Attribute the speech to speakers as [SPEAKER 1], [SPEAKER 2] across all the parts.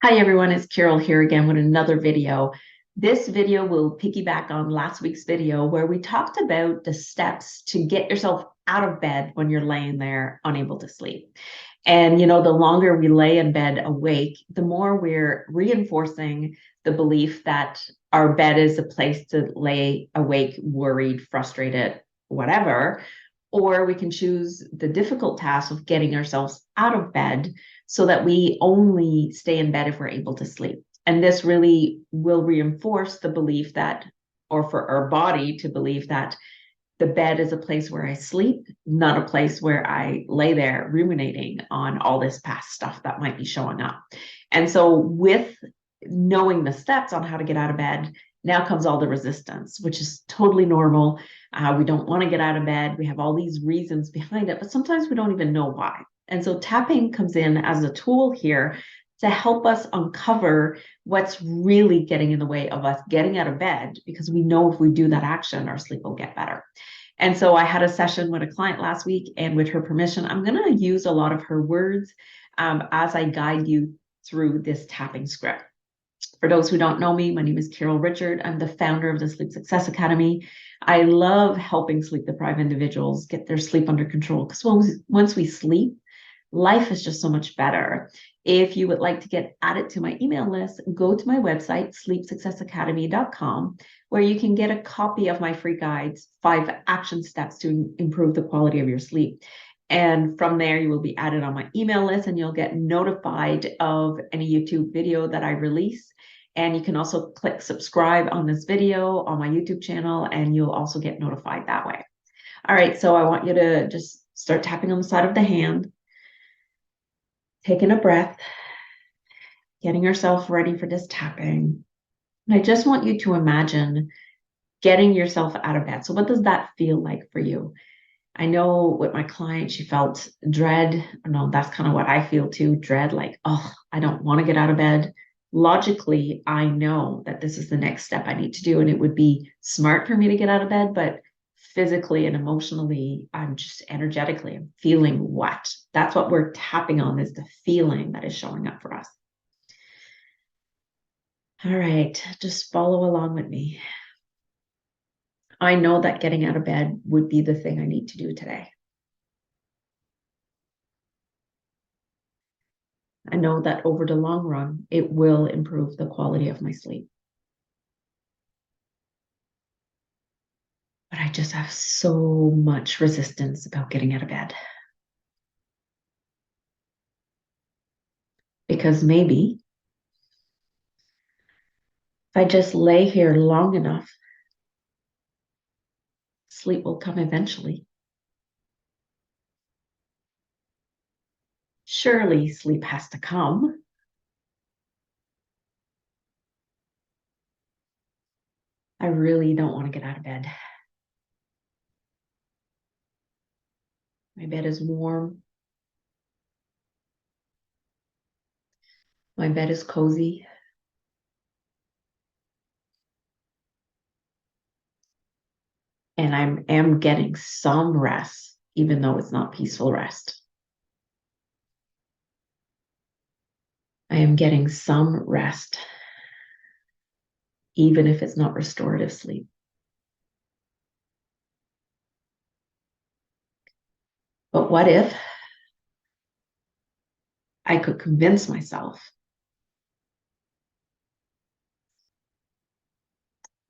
[SPEAKER 1] Hi everyone, it's Carol here again with another video. This video will piggyback on last week's video where we talked about the steps to get yourself out of bed when you're laying there unable to sleep. And the longer we lay in bed awake, the more we're reinforcing the belief that our bed is a place to lay awake, worried, frustrated, whatever. Or we can choose the difficult task of getting ourselves out of bed so that we only stay in bed if we're able to sleep. And this really will reinforce the belief that, or for our body to believe that the bed is a place where I sleep, not a place where I lay there ruminating on all this past stuff that might be showing up. And so, with knowing the steps on how to get out of bed, now comes all the resistance, which is totally normal. We don't want to get out of bed. We have all these reasons behind it, but sometimes we don't even know why. And so tapping comes in as a tool here to help us uncover what's really getting in the way of us getting out of bed, because we know if we do that action, our sleep will get better. And so I had a session with a client last week, and with her permission, I'm going to use a lot of her words as I guide you through this tapping script. For those who don't know me, my name is Carol Richard. I'm the founder of the Sleep Success Academy. I love helping sleep-deprived individuals get their sleep under control, because once we sleep, life is just so much better. If you would like to get added to my email list, go to my website, sleepsuccessacademy.com, where you can get a copy of my free guides, 5 action steps to improve the quality of your sleep. And from there, you will be added on my email list and you'll get notified of any YouTube video that I release. And you can also click subscribe on this video on my YouTube channel, and you'll also get notified that way. All right, so I want you to just start tapping on the side of the hand, taking a breath, getting yourself ready for this tapping. And I just want you to imagine getting yourself out of bed. So what does that feel like for you? I know with my client, she felt dread. No, that's kind of what I feel too, dread, like, oh, I don't want to get out of bed. Logically, I know that this is the next step I need to do, and it would be smart for me to get out of bed, but physically and emotionally, I'm just energetically, I'm feeling what? That's what we're tapping on, is the feeling that is showing up for us. All right, just follow along with me. I know that getting out of bed would be the thing I need to do today. I know that over the long run, it will improve the quality of my sleep. But I just have so much resistance about getting out of bed. Because maybe if I just lay here long enough, sleep will come eventually. Surely sleep has to come. I really don't want to get out of bed. My bed is warm. My bed is cozy. And I am getting some rest, even though it's not peaceful rest. I am getting some rest, even if it's not restorative sleep. But what if I could convince myself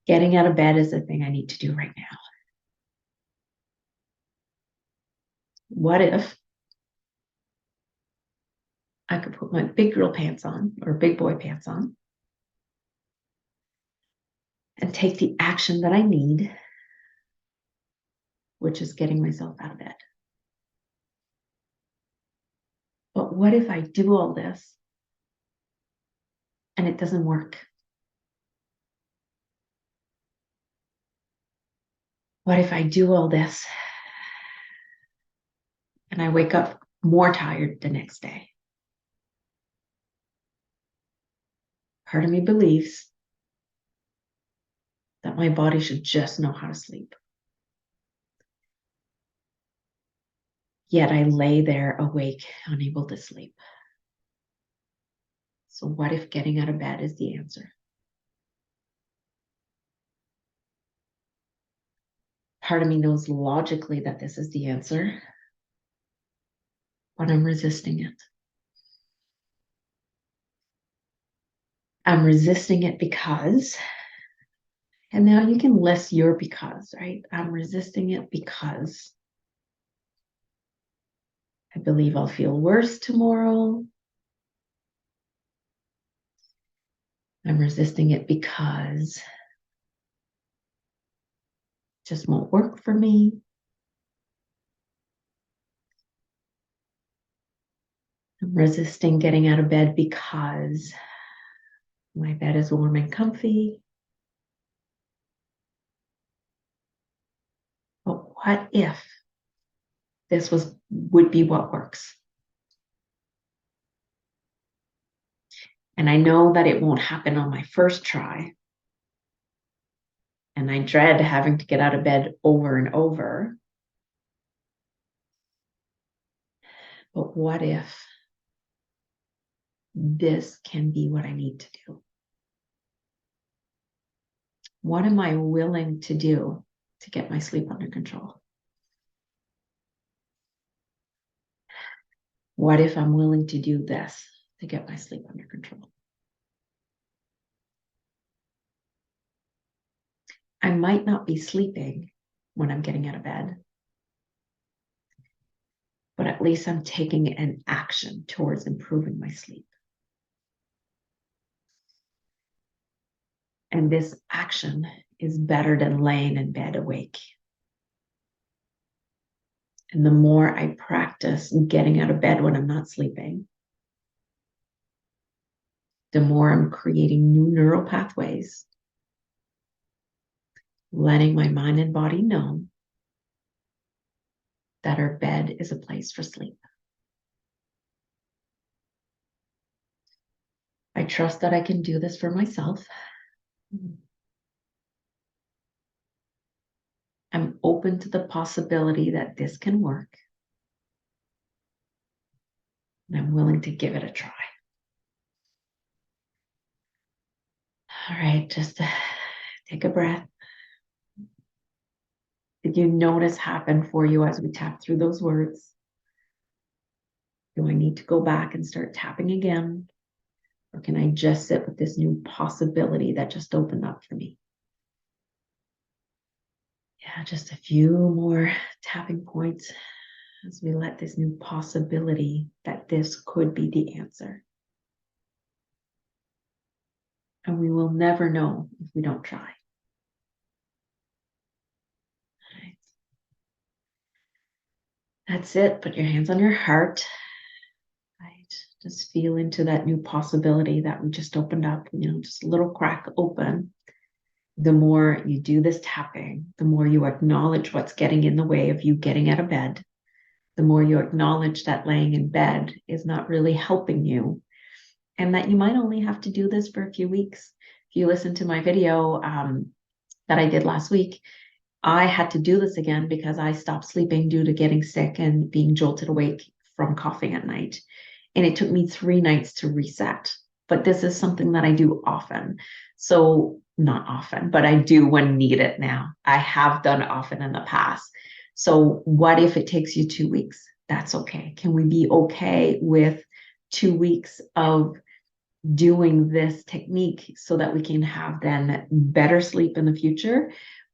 [SPEAKER 1] getting out of bed is the thing I need to do right now? What if I could put my big girl pants on, or big boy pants on, and take the action that I need, which is getting myself out of bed? But what if I do all this and it doesn't work? What if I do all this and I wake up more tired the next day? Part of me believes that my body should just know how to sleep. Yet I lay there awake, unable to sleep. So what if getting out of bed is the answer? Part of me knows logically that this is the answer, but I'm resisting it. I'm resisting it because, and now you can list your because, right? I'm resisting it because I believe I'll feel worse tomorrow. I'm resisting it because it just won't work for me. I'm resisting getting out of bed because my bed is warm and comfy. But what if this would be what works? And I know that it won't happen on my first try. And I dread having to get out of bed over and over. But what if this can be what I need to do? What am I willing to do to get my sleep under control? What if I'm willing to do this to get my sleep under control? I might not be sleeping when I'm getting out of bed, but at least I'm taking an action towards improving my sleep. And this action is better than laying in bed awake. And the more I practice getting out of bed when I'm not sleeping, the more I'm creating new neural pathways, letting my mind and body know that our bed is a place for sleep. I trust that I can do this for myself. I'm open to the possibility that this can work. And I'm willing to give it a try. All right, just take a breath. Did you notice happen for you as we tap through those words? Do I need to go back and start tapping again? Or can I just sit with this new possibility that just opened up for me? Yeah, just a few more tapping points as we let this new possibility that this could be the answer. And we will never know if we don't try. Right. That's it. Put your hands on your heart. Right. Just feel into that new possibility that we just opened up, just a little crack open. The more you do this tapping, the more you acknowledge what's getting in the way of you getting out of bed, the more you acknowledge that laying in bed is not really helping you, and that you might only have to do this for a few weeks. If you listen to my video that I did last week, I had to do this again because I stopped sleeping due to getting sick and being jolted awake from coughing at night. And it took me 3 nights to reset. But this is something that I do often. So not often, but I do when needed now. I have done often in the past. So what if it takes you 2 weeks? That's okay. Can we be okay with 2 weeks of doing this technique so that we can have then better sleep in the future?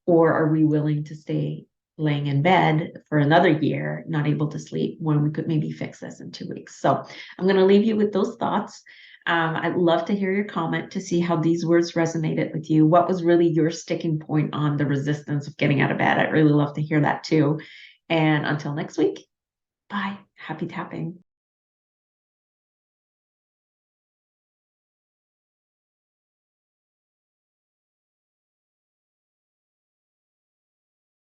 [SPEAKER 1] Or are we willing to stay laying in bed for another year, not able to sleep, when we could maybe fix this in 2 weeks? So I'm going to leave you with those thoughts. I'd love to hear your comment to see how these words resonated with you. What was really your sticking point on the resistance of getting out of bed? I'd really love to hear that too. And until next week, bye. Happy tapping.